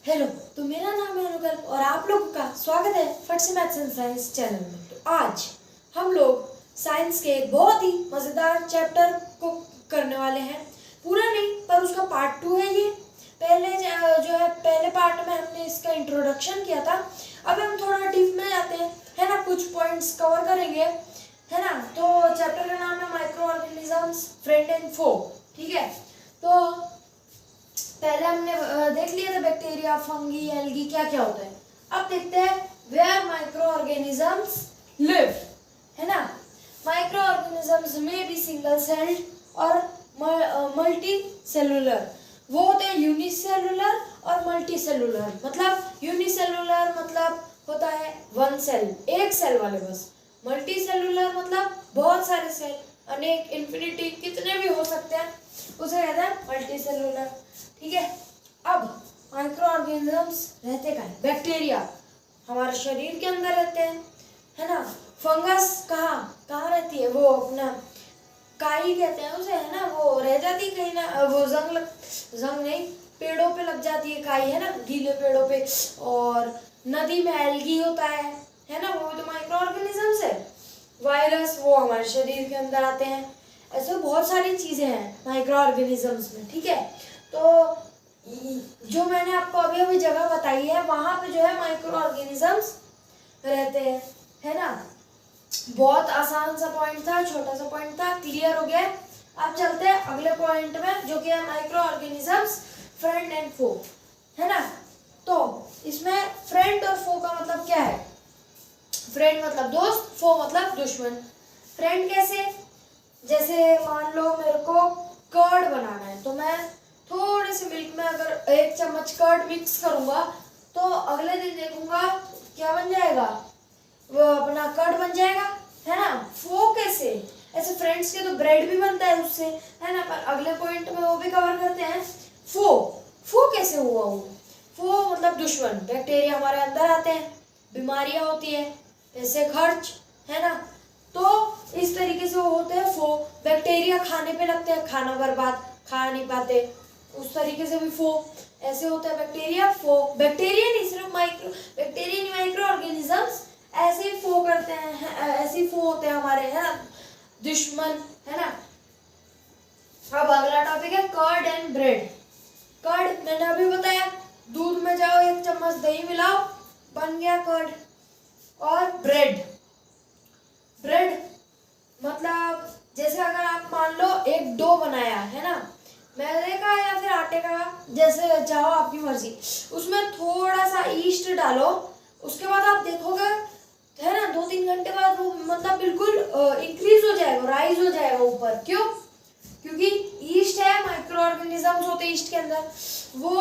Hello, तो मेरा नाम है अनुकल्प और आप लोगों का स्वागत है फट से मैथ्स एंड साइंस चैनल में। तो आज हम लोग साइंस के एक बहुत ही मज़ेदार चैप्टर को करने वाले हैं। पूरा नहीं पर उसका पार्ट 2 है ये। पहले पार्ट में हमने इसका इंट्रोडक्शन किया था। अब हम थोड़ा डीप में जाते हैं, है ना, कुछ पॉइंट्स कवर करेंगे, है ना। तो चैप्टर का नाम है माइक्रो ऑर्गेनिजम्स, फ्रेंड एंड फो। ठीक है, तो पहले हमने देख लिया था बैक्टीरिया, फंगी, एल्गी क्या क्या होता है। अब देखते हैं वेयर माइक्रो ऑर्गेनिजम्स लिव, है ना। माइक्रो ऑर्गेनिजम्स में भी सिंगल सेल्ड और मल्टी सेलुलर। वो होते हैं यूनिसेलुलर और मल्टी सेलुलर। मतलब यूनिसेलुलर मतलब होता है वन सेल, एक सेल वाले बस। मल्टी सेलुलर मतलब बहुत सारे सेल, अनेक, इन्फिनिटी, कितने भी हो सकते हैं, उसे कहते हैं मल्टी सेलुलर। ठीक है, अब माइक्रो ऑर्गेनिजम्स रहते कहाँ हैं? बैक्टीरिया हमारे शरीर के अंदर रहते हैं, है ना। फंगस कहाँ कहाँ रहती है? वो अपना काई कहते हैं उसे, है ना। वो रह जाती है कहीं ना, वो जंग नहीं, पेड़ों पे लग जाती है काई, है ना, गीले पेड़ों पे। और नदी में एल्गी होता है ना, वो तो माइक्रो ऑर्गेनिजम्स है। वायरस वो हमारे शरीर के अंदर आते हैं। ऐसे बहुत सारी चीजें हैं माइक्रो ऑर्गेनिजम्स में। ठीक है, तो जो मैंने आपको अभी अभी जगह बताई है वहां पे जो है माइक्रो ऑर्गेनिजम्स रहते हैं, है ना। बहुत आसान सा पॉइंट था, छोटा सा पॉइंट था, क्लियर हो गया। अब चलते हैं अगले पॉइंट में, जो कि है माइक्रो ऑर्गेनिजम्स फ्रेंड एंड फो, है ना। तो इसमें फ्रेंड और फो का मतलब क्या है? फ्रेंड मतलब दोस्त, फो मतलब दुश्मन। फ्रेंड कैसे? जैसे मान लो मेरे को कर्ड बनाना है, तो मैं थोड़े से मिल्क में अगर 1 चम्मच कर्ड मिक्स करूंगा तो अगले दिन देखूंगा क्या बन जाएगा, वो अपना कर्ड बन जाएगा, है ना। फो कैसे? ऐसे फ्रेंड्स के तो ब्रेड भी बनता है उससे, है ना। पर अगले पॉइंट में वो भी कवर करते हैं। फो कैसे हुआ? वो फो मतलब दुश्मन। बैक्टीरिया हमारे अंदर आते हैं, बीमारियां होती है, पैसे खर्च, है ना। तो इस तरीके से वो होते हैं फो। बैक्टीरिया खाने पे लगते हैं, खाना बर्बाद, खा नहीं पाते, उस तरीके से भी फो। ऐसे होता है बैक्टीरिया फो। बैक्टीरिया नहीं, सिर्फ बैक्टीरिया नहीं, माइक्रो ऑर्गेनिजम्स ऐसे ही फो करते हैं, ऐसे ही फो होते हैं हमारे, है ना, दुश्मन, है ना। अब अगला टॉपिक है कर्ड एंड ब्रेड। कर्ड मैंने अभी बताया, दूध में जाओ 1 चम्मच दही मिलाओ, बन गया कर्ड। और ब्रेड मतलब जैसे अगर आप मान लो एक डो बनाया, है ना, मैदे का या फिर आटे का, जैसे चाहो, आपकी मर्जी। उसमें थोड़ा सा ईस्ट डालो, उसके बाद आप देखोगे, है ना, 2-3 घंटे बाद वो मतलब बिल्कुल इंक्रीज हो जाएगा, राइज हो जाएगा ऊपर। क्यों? क्योंकि ईस्ट है, माइक्रो ऑर्गेनिजम्स होते हैं ईस्ट के अंदर। वो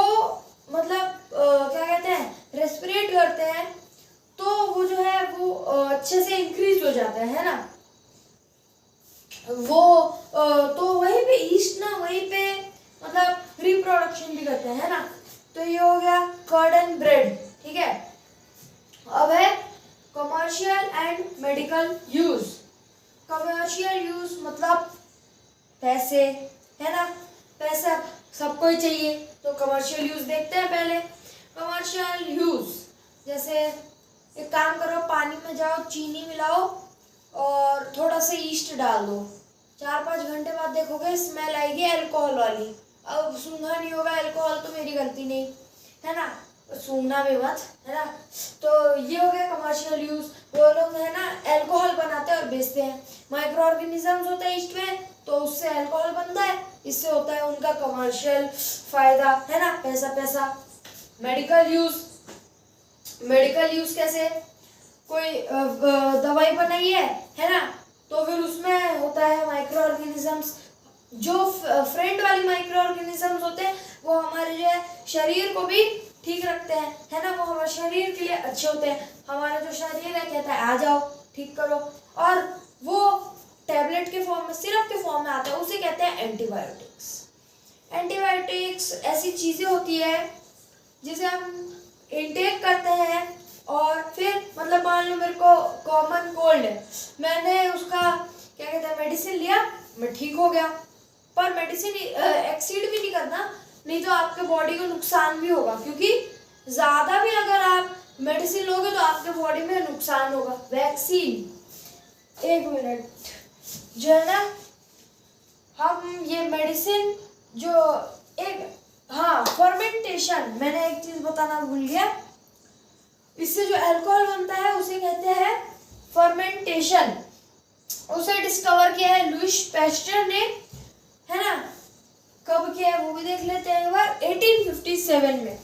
मतलब क्या कहते हैं, रेस्पिरेट करते हैं, तो वो जो है वो अच्छे से इंक्रीज हो जाता है ना। वो तो वहीं पे ईस्ट ना, वहीं पे मतलब रिप्रोडक्शन भी करते हैं, है ना। तो ये हो गया कर्ड एंड ब्रेड। ठीक है, अब है commercial and medical use. Commercial use मतलब पैसे, है ना। पैसा सबको ही चाहिए, तो कमर्शियल यूज देखते हैं पहले। कमर्शियल यूज जैसे एक काम करो, पानी में जाओ, चीनी मिलाओ और थोड़ा सा ईस्ट डाल दो, 4-5 घंटे बाद देखोगे स्मेल आएगी अल्कोहल वाली। अब सूंघा नहीं होगा अल्कोहल, तो मेरी गलती नहीं, है ना, सूंघना भी मत, है ना। तो ये हो गया कमर्शियल यूज। वो लोग, है ना, अल्कोहल बनाते हैं और बेचते हैं। माइक्रो ऑर्गेनिजम्स होते हैं ईस्ट में, तो उससे अल्कोहल बनता है, इससे होता है उनका कमर्शियल फायदा, है ना, पैसा। मेडिकल यूज कैसे? कोई दवाई बनाई है ना, तो फिर उसमें होता है माइक्रो ऑर्गेनिजम्स। जो फ्रेंड वाली माइक्रो ऑर्गेनिजम्स होते हैं वो हमारे जो है शरीर को भी ठीक रखते हैं, है ना। वो हमारे शरीर के लिए अच्छे होते हैं। हमारा जो शरीर है कहता है आ जाओ ठीक करो, और वो टैबलेट के फॉर्म में, सिरप के फॉर्म में आता है, उसे कहते हैं एंटीबायोटिक्स। एंटीबायोटिक्स ऐसी चीजें होती है जिसे हम इनटेक करते हैं, और फिर मतलब मान लो मेरे को कॉमन कोल्ड है, मैंने उसका क्या कहते हैं मेडिसिन लिया, मैं ठीक हो गया। पर मेडिसिन एक्सीड भी नहीं करना, नहीं तो आपके बॉडी को नुकसान भी होगा, क्योंकि ज़्यादा भी अगर आप मेडिसिन लोगे तो आपके बॉडी में नुकसान होगा। वैक्सीन, एक मिनट, जो है ना, हम ये मेडिसिन जो एक, हाँ, फर्मेंटेशन, मैंने एक चीज़ बताना भूल गया, इससे जो अल्कोहल बनता है उसे कहते हैं फर्मेंटेशन। उसे डिस्कवर किया है लुईस पैस्चर ने, है ना। कब किया है वो भी देख लेते हैं एक बार, 1857 में।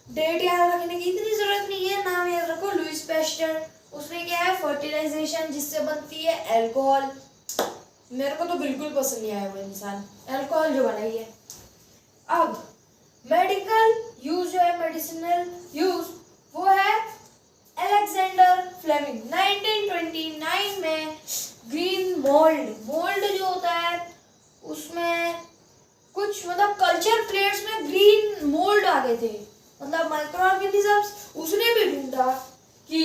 डेट याद रखने की इतनी जरूरत नहीं है, नाम याद रखो, लुईस पैस्चर। उसने किया है फर्टिलाइजेशन, जिससे बनती है अल्कोहल। मेरे को तो बिल्कुल पसंद नहीं आया वो इंसान, अल्कोहल जो बनाई है। अब मेडिकल यूज जो है, मेडिसिनल यूज, वो है अलेक्जेंडर फ्लेमिंग। 1929 में ग्रीन मोल्ड जो होता है उसमें कुछ मतलब कल्चर प्लेट्स में ग्रीन मोल्ड आ गए थे, मतलब माइक्रो ऑर्गेनिजम्स। उसने भी ढूंढा कि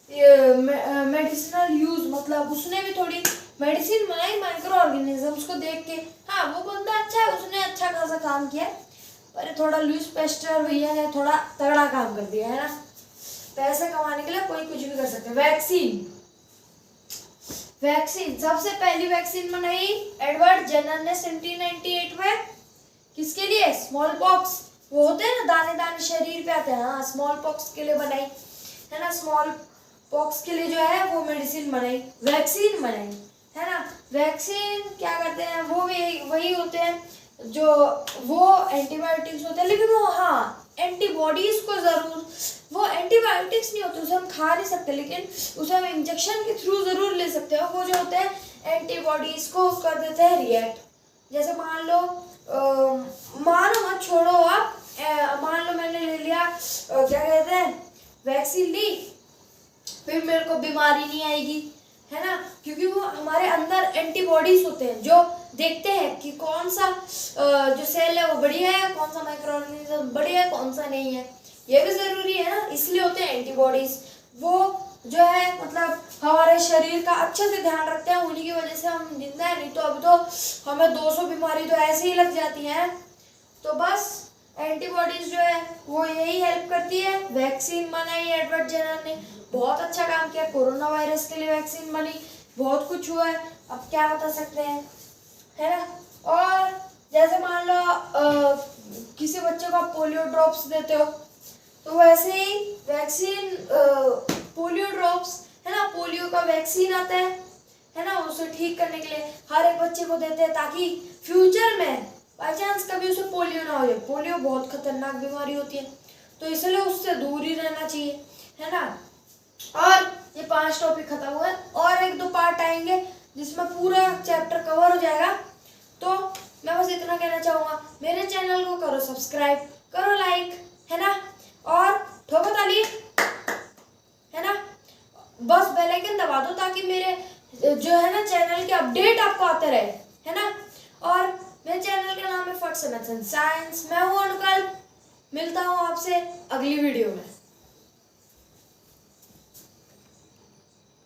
मेडिसिनल यूज, मतलब उसने भी थोड़ी मेडिसिन बनाई माइक्रो ऑर्गेनिजम्स को देख के। हाँ, वो बंदा अच्छा है, उसने अच्छा खासा काम किया, पर थोड़ा लुईस पैस्चर भैया ने थोड़ा तगड़ा काम कर दिया, है ना। पैसे कमाने के लिए कोई कुछ भी कर सकता है। वैक्सीन सबसे पहली वैक्सीन बनाई एडवर्ड जेनर ने 1798 में। किसके लिए? स्मॉल पॉक्स, वो होते हैं ना दाने दाने शरीर पे आते हैं, हाँ, स्मॉल पॉक्स के लिए बनाई, है ना। स्मॉल पॉक्स के लिए जो है वो मेडिसिन बनाई, वैक्सीन बनाई, है ना। वैक्सीन क्या करते हैं, वो भी वही होते हैं जो वो एंटीबायोटिक्स होते हैं, लेकिन वो, हाँ, एंटीबॉडीज को जरूर, वो एंटीबायोटिक्स नहीं होते, उसे हम खा नहीं सकते, लेकिन उसे हम इंजेक्शन के थ्रू जरूर ले सकते हैं। वो जो होते हैं एंटीबॉडीज को कर देते हैं रिएक्ट। जैसे मान लो, मानो मत छोड़ो आप, मान लो मैंने ले लिया, क्या कहते हैं, वैक्सीन ली, फिर मेरे को बीमारी नहीं आएगी, है ना, क्योंकि वो हमारे अंदर एंटीबॉडीज होते हैं जो देखते हैं कि कौन सा जो सेल है वो बढ़िया है, कौन सा माइक्रो ऑर्गेनिज्म बढ़िया है, कौन सा नहीं है। ये भी जरूरी है ना, इसलिए होते हैं एंटीबॉडीज। वो जो है मतलब हमारे शरीर का अच्छे से ध्यान रखते हैं, उन्हीं की वजह से हम जिंदा हैं, नहीं तो अभी तो हमें 200 बीमारी तो ऐसे ही लग जाती हैं। तो बस एंटीबॉडीज जो है वो यही हेल्प करती है। वैक्सीन बनाई एडवर्ड जेनर ने, बहुत अच्छा काम किया, कोरोना वायरस के लिए वैक्सीन बनी, बहुत कुछ हुआ है, अब क्या बता सकते हैं, है ना। और जैसे मान लो किसी बच्चे को आप पोलियो ड्रॉप्स देते हो, तो वैसे ही वैक्सीन, पोलियो ड्रॉप्स, है ना, पोलियो का वैक्सीन आता है ना, उसे ठीक करने के लिए हर एक बच्चे को देते हैं, ताकि फ्यूचर में बाई चांस कभी उसे पोलियो ना हो जाए। पोलियो बहुत खतरनाक बीमारी होती है, तो इसलिए उससे दूर ही रहना चाहिए, है ना। और ये 5 टॉपिक खत्म हुए, और 1-2 पार्ट आएंगे जिसमें पूरा चैप्टर कवर हो जाएगा। तो मैं बस इतना कहना चाहूँगा, मेरे चैनल को करो सब्सक्राइब, करो लाइक, है ना, और ठोको ताली, है ना। बस बेल आइकन दबा दो ताकि मेरे जो है ना चैनल के अपडेट आपको आते रहे, है ना। और मेरे चैनल का नाम है फट से मैथ्स एंड साइंस। मैं हूँ अनुकल्प, मिलता हूँ आपसे अगली वीडियो में।